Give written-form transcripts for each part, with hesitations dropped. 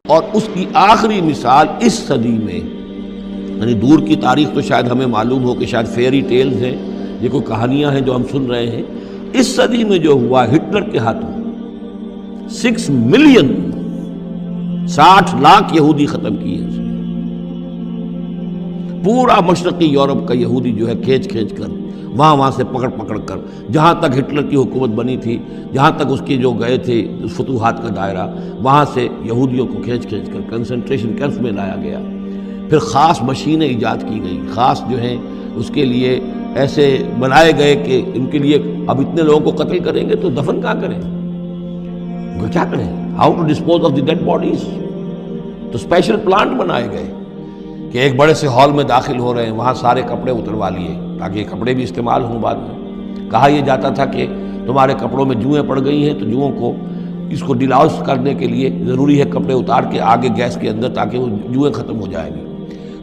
اور اس کی آخری مثال اس صدی میں، یعنی دور کی تاریخ تو شاید ہمیں معلوم ہو کہ شاید فیری ٹیلز ہیں، یہ کوئی کہانیاں ہیں جو ہم سن رہے ہیں، اس صدی میں جو ہوا ہٹلر کے ہاتھوں 6 ملین 60 لاکھ یہودی ختم کیے، پورا مشرقی یورپ کا یہودی جو ہے کھینچ کر وہاں سے پکڑ کر جہاں تک ہٹلر کی حکومت بنی تھی، جہاں تک اس کے جو گئے تھے فتوحات کا دائرہ، وہاں سے یہودیوں کو کھینچ کر کنسنٹریشن کیمپس میں لایا گیا۔ پھر خاص مشینیں ایجاد کی گئی، خاص جو ہیں اس کے لیے ایسے بنائے گئے کہ ان کے لیے اب اتنے لوگوں کو قتل کریں گے تو دفن کہاں کریں، کیا کریں، how to dispose of the dead bodies. تو اسپیشل پلانٹ بنائے گئے کہ ایک بڑے سے ہال میں داخل ہو رہے ہیں، وہاں سارے کپڑے اتروا لیے تاکہ یہ کپڑے بھی استعمال ہوں بعد میں۔ کہا یہ جاتا تھا کہ تمہارے کپڑوں میں جوئیں پڑ گئی ہیں تو جوؤں کو اس کو ڈیلاؤس کرنے کے لیے ضروری ہے کپڑے اتار کے آگے گیس کے اندر تاکہ وہ جوئیں ختم ہو جائیں گی۔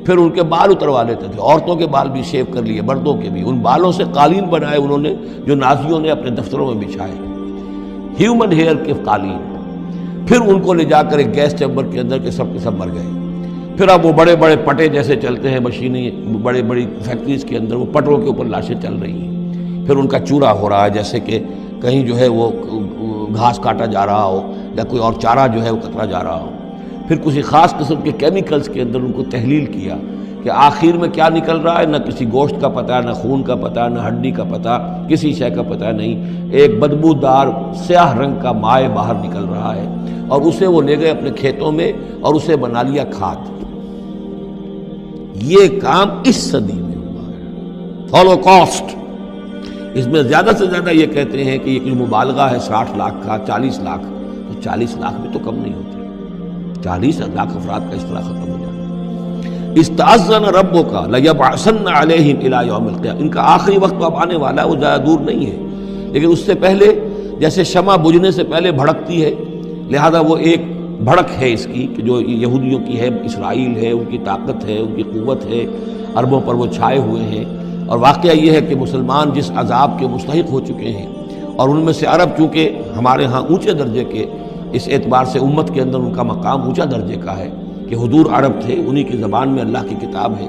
پھر ان کے بال اتروا لیتے تھے، عورتوں کے بال بھی شیو کر لیے، مردوں کے بھی، ان بالوں سے قالین بنائے انہوں نے جو نازیوں نے اپنے دفتروں میں بچھائے، ہیومن ہیئر کے قالین۔ پھر ان کو لے جا کر ایک گیس چیمبر کے اندر کے سب مر گئے۔ پھر اب وہ بڑے بڑے پٹے جیسے چلتے ہیں مشینیں، بڑی فیکٹریز کے اندر وہ پٹوں کے اوپر لاشیں چل رہی ہیں۔ پھر ان کا چورا ہو رہا ہے، جیسے کہ کہیں جو ہے وہ گھاس کاٹا جا رہا ہو یا کوئی اور چارہ جو ہے وہ کترا جا رہا ہو۔ پھر کسی خاص قسم کے کیمیکلز کے اندر ان کو تحلیل کیا کہ آخر میں کیا نکل رہا ہے، نہ کسی گوشت کا پتہ، نہ خون کا پتہ، نہ ہڈی کا پتہ، کسی شے کا پتہ نہیں، ایک بدبودار سیاہ رنگ کا مائع باہر نکل رہا ہے، اور اسے وہ لے گئے اپنے کھیتوں میں اور اسے بنا لیا کھاد۔ یہ کام اس صدی میں ہوا ہے، ہولوکاسٹ۔ اس میں زیادہ سے زیادہ یہ کہتے ہیں کہ یہ کوئی مبالغہ ہے 60 لاکھ کا، 40 لاکھ، تو 40 لاکھ بھی تو کم نہیں ہوتے، 40 لاکھ افراد کا اس طرح ختم ہو جاتا۔ استأذن ربک لیبعثن علیہم الی یوم القیامہ، ان کا آخری وقت تو اب آنے والا ہے، وہ زیادہ دور نہیں ہے، لیکن اس سے پہلے جیسے شمع بجھنے سے پہلے بھڑکتی ہے، لہذا وہ ایک بھڑک ہے اس کی کہ جو یہودیوں کی ہے، اسرائیل ہے، ان کی طاقت ہے، ان کی قوت ہے، عربوں پر وہ چھائے ہوئے ہیں۔ اور واقعہ یہ ہے کہ مسلمان جس عذاب کے مستحق ہو چکے ہیں، اور ان میں سے عرب چونکہ ہمارے ہاں اونچے درجے کے، اس اعتبار سے امت کے اندر ان کا مقام اونچا درجے کا ہے کہ حضور عرب تھے، انہی کی زبان میں اللہ کی کتاب ہے،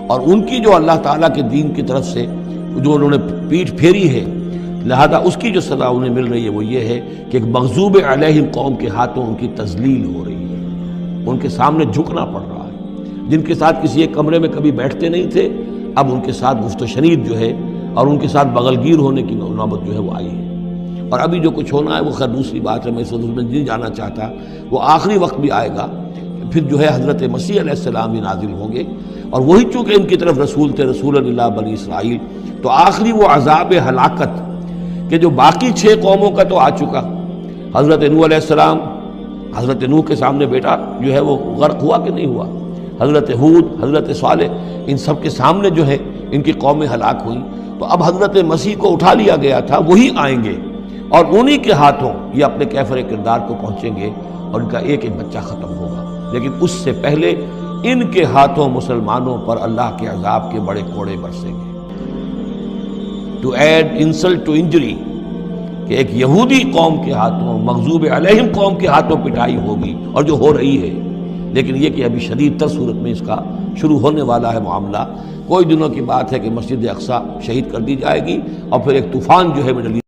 اور ان کی جو اللہ تعالیٰ کے دین کی طرف سے جو انہوں نے پیٹھ پھیری ہے، لہذا اس کی جو سزا انہیں مل رہی ہے وہ یہ ہے کہ ایک مغضوب علیہم قوم کے ہاتھوں ان کی تذلیل ہو رہی ہے، ان کے سامنے جھکنا پڑ رہا ہے۔ جن کے ساتھ کسی ایک کمرے میں کبھی بیٹھتے نہیں تھے، اب ان کے ساتھ گفت و شنید جو ہے اور ان کے ساتھ بغل گیر ہونے کی نوبت جو ہے وہ آئی ہے۔ اور ابھی جو کچھ ہونا ہے وہ خیر دوسری بات ہے، میں اس میں نہیں جانا چاہتا، وہ آخری وقت بھی آئے گا، پھر جو ہے حضرت مسیح علیہ السلام بھی نازل ہوں گے، اور وہی چونکہ ان کی طرف رسول تھے، رسول اللہ بنی اسرائیل، تو آخری وہ عذاب ہلاکت کہ جو باقی 6 قوموں کا تو آ چکا، حضرت نوح علیہ السلام، حضرت نوح کے سامنے بیٹا جو ہے وہ غرق ہوا کہ نہیں ہوا، حضرت ہود، حضرت صالح، ان سب کے سامنے جو ہے ان کی قومیں ہلاک ہوئیں، تو اب حضرت مسیح کو اٹھا لیا گیا تھا، وہی آئیں گے اور انہی کے ہاتھوں یہ اپنے کیفر کردار کو پہنچیں گے اور ان کا ایک ایک بچہ ختم ہوگا۔ لیکن اس سے پہلے ان کے ہاتھوں مسلمانوں پر اللہ کے عذاب کے بڑے کوڑے برسیں گے۔ To add insult to injury, کہ ایک یہودی قوم کے ہاتھوں، مغضوب علیہم قوم کے ہاتھوں پٹائی ہوگی، اور جو ہو رہی ہے، لیکن یہ کہ ابھی شدید تر صورت میں اس کا شروع ہونے والا ہے معاملہ۔ کوئی دنوں کی بات ہے کہ مسجد اقصی شہید کر دی جائے گی، اور پھر ایک طوفان جو ہے مڈل